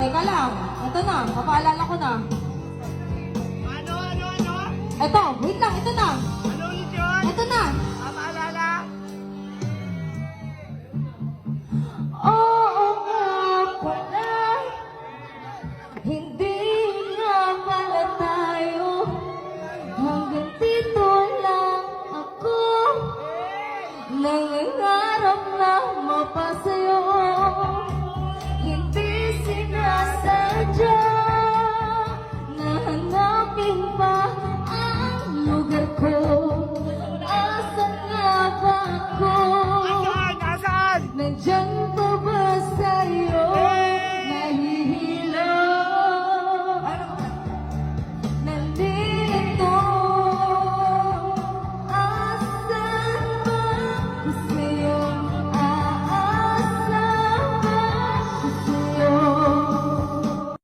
Teka lang. Ito na. Papaalala ko na. Ano? Ito. Wait lang. Ito na. Ano ulit yun? Ito na. Maalala? Oo nga pala. Hindi nga pala tayo. Hanggang dito lang ako. Nangangarap na mapasayo. Hindi sinasadya.